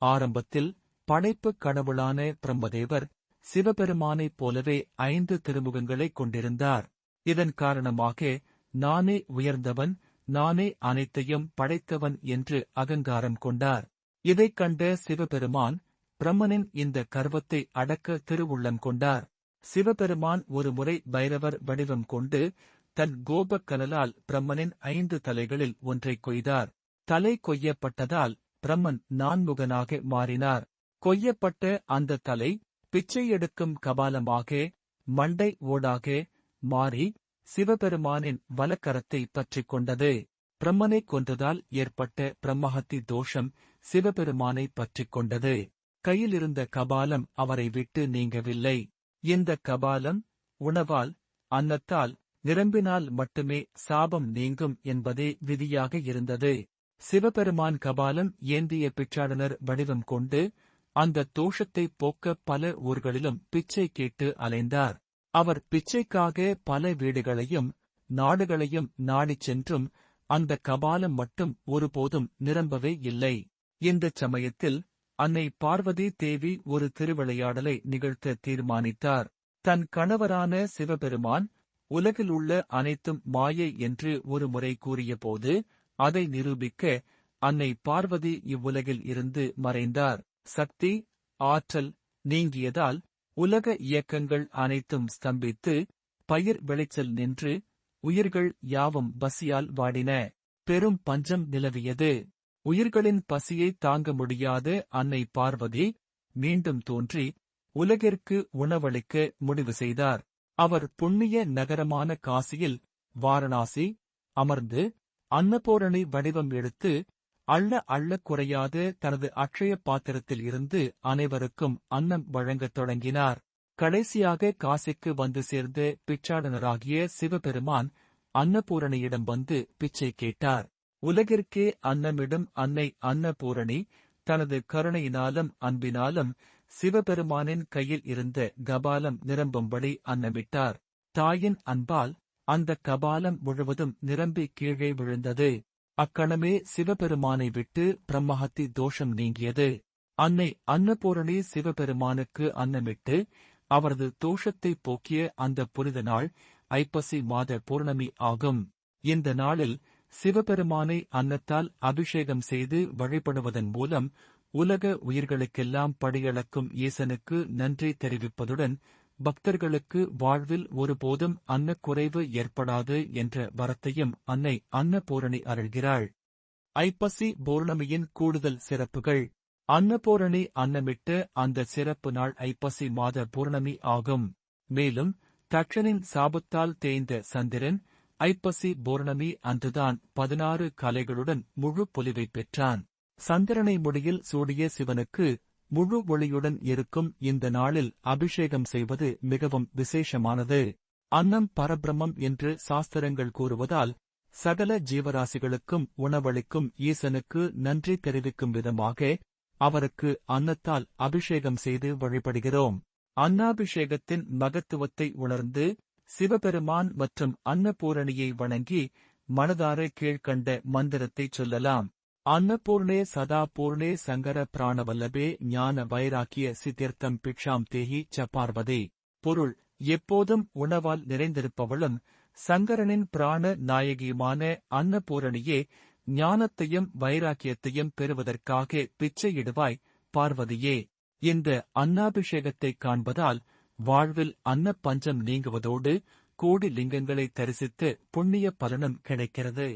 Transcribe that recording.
ஆரம்பத்தில் படைப்புக் கடவுளான பிரம்மதேவர் சிவபெருமானைப் போலவே 5 திருமுகங்களைக் கொண்டிருந்தார். இதன் காரணமாக நானே உயர்ந்தவன், நானே அனைத்தையும் படைத்தவன் என்று அகங்காரம் கொண்டார். இதைக் கண்ட சிவபெருமான் பிரம்மனின் இந்த கர்வத்தை அடக்க திருவுள்ளம் கொண்டார். சிவபெருமான் ஒரு முறை பைரவர் வடிவம் கொண்டு தன் கோபக் கனலால் பிரம்மனின் 5 தலைகளில் ஒன்றைக் கொய்தார். தலை கொய்யப்பட்டதால் பிரம்மன் நான்முகனாக மாறினார். கொய்யப்பட்ட அந்த தலை பிச்சை எடுக்கும் கபாலமாக, மண்டை ஓடாக மாறி சிவபெருமானின் வலக்கரத்தை பற்றிக் கொண்டது. பிரம்மனைக் கொன்றதால் ஏற்பட்ட பிரம்மஹத்தி தோஷம் சிவபெருமானை பற்றிக் கொண்டது. கையிலிருந்த கபாலம் அவரை விட்டு நீங்கவில்லை. இந்த கபாலம் உணவால், அன்னத்தால் நிரம்பினால் மட்டுமே சாபம் நீங்கும் என்பதே விதியாக இருந்தது. சிவபெருமான் கபாலம் ஏந்திய பிச்சாடனர் வடிவம் கொண்டு அந்த தோஷத்தை போக்க பல ஊர்களிலும் பிச்சை கேட்டு அலைந்தார். அவர் பிச்சைக்காக பல வீடுகளையும் நாடுகளையும் நாடிச் சென்றும் அந்த கபாலம் மட்டும் ஒருபோதும் நிரம்பவே இல்லை. இந்தச் சமயத்தில் அன்னை பார்வதி தேவி ஒரு திருவிளையாடலை நிகழ்த்த தீர்மானித்தார். தன் கணவரான சிவபெருமான் உலகில் உள்ள அனைத்தும் மாயை என்று ஒரு முறை கூறியபோது அதை நிரூபிக்க அன்னை பார்வதி இவ்வுலகில் இருந்து மறைந்தார். சக்தி, ஆற்றல் நீங்கியதால் உலக இயக்கங்கள் அனைத்தும் ஸ்தம்பித்து பயிர் விளைச்சல் நின்று உயிர்கள் யாவும் பசியால் வாடின. பெரும் பஞ்சம் நிலவியது. உயிர்களின் பசியை தாங்க முடியாத அன்னை பார்வதி மீண்டும் தோன்றி உலகிற்கு உணவளிக்க முடிவு செய்தார். அவர் புண்ணிய நகரமான காசியில் வாரணாசி அமர்ந்து அன்னபூரணி வடிவம் எடுத்து அள்ள குறையாத தனது அக்ஷய பாத்திரத்தில் இருந்து அனைவருக்கும் அன்னம் வழங்கத் தொடங்கினார். கடைசியாக காசிக்கு வந்து சேர்ந்த பிச்சாடனராகிய சிவபெருமான் அன்னபூரணியிடம் வந்து பிச்சை கேட்டார். உலகிற்கே அன்னமிடும் அன்னை அன்னபூரணி தனது கருணையினாலும் அன்பினாலும் சிவபெருமானின் கையில் இருந்த கபாலம் நிரம்பும்படி அன்னமிட்டார். தாயின் அன்பால் அந்த கபாலம் முழுவதும் நிரம்பி கீழே விழுந்தது. அக்கணமே சிவபெருமானை விட்டு பிரம்மஹத்தி தோஷம் நீங்கியது. அன்னை அன்னபூரணி சிவபெருமானுக்கு அன்னமிட்டு அவரது தோஷத்தை போக்கிய அந்த புனித நாள் ஐப்பசி மாத பூர்ணமி ஆகும். இந்த நாளில் சிவபெருமானை அன்னத்தால் அபிஷேகம் செய்து வழிபடுவதன் மூலம் உலக உயிர்களுக்கெல்லாம் படியளக்கும் ஈசனுக்கு நன்றி தெரிவிப்பதுடன் பக்தர்களுக்கு வாழ்வில் ஒருபோதும் அன்னக்குறைவு ஏற்படாது என்ற வரத்தையும் அன்னை அன்னபூரணி அருள்கிறாள். ஐப்பசி பௌர்ணமியின் கூடுதல் சிறப்புகள். அன்னபூரணி அன்னமிட்டு அந்த சிறப்பு நாள் ஐப்பசி மாத பூர்ணமி ஆகும். மேலும் தட்சனின் சாபத்தால் தேய்ந்த சந்திரன் ஐப்பசி பௌர்ணமி அன்றுதான் 16 கலைகளுடன் முழு பொலிவை பெற்றான். சந்திரனை முடியில் சூடிய சிவனுக்கு முழு ஒளியுடன் இருக்கும் இந்த நாளில் அபிஷேகம் செய்வது மிகவும் விசேஷமானது. அன்னம் பரபிரம்மம் என்று சாஸ்திரங்கள் கூறுவதால் சகல ஜீவராசிகளுக்கும் உணவளிக்கும் ஈசனுக்கு நன்றி தெரிவிக்கும் விதமாக அவருக்கு அன்னத்தால் அபிஷேகம் செய்து வழிபடுகிறோம். அன்னாபிஷேகத்தின் மகத்துவத்தை உணர்ந்து சிவபெருமான் மற்றும் அன்னபூரணியை வணங்கி மனதார கீழ்க்கண்ட மந்திரத்தை சொல்லலாம். அன்னபூர்ணே சதா பூர்ணே சங்கர பிராணவல்லபே ஞான வைராக்கிய சித்திர்த்தம் பிக்ஷாம் தேஹி ச பார்வதே. பொருள்: எப்போதும் உணவால் நிறைந்திருப்பவளும் சங்கரனின் பிராண நாயகியுமான அன்னபூரணியே, ஞானத்தையும் வைராக்கியத்தையும் பெறுவதற்காக பிச்சையிடுவாய் பார்வதியே. இந்த அன்னாபிஷேகத்தைக் காண்பதால் வாழ்வில் அன்னப்பஞ்சம் நீங்குவதோடு கோடி லிங்கங்களை தரிசித்து புண்ணிய பலனும் கிடைக்கிறது.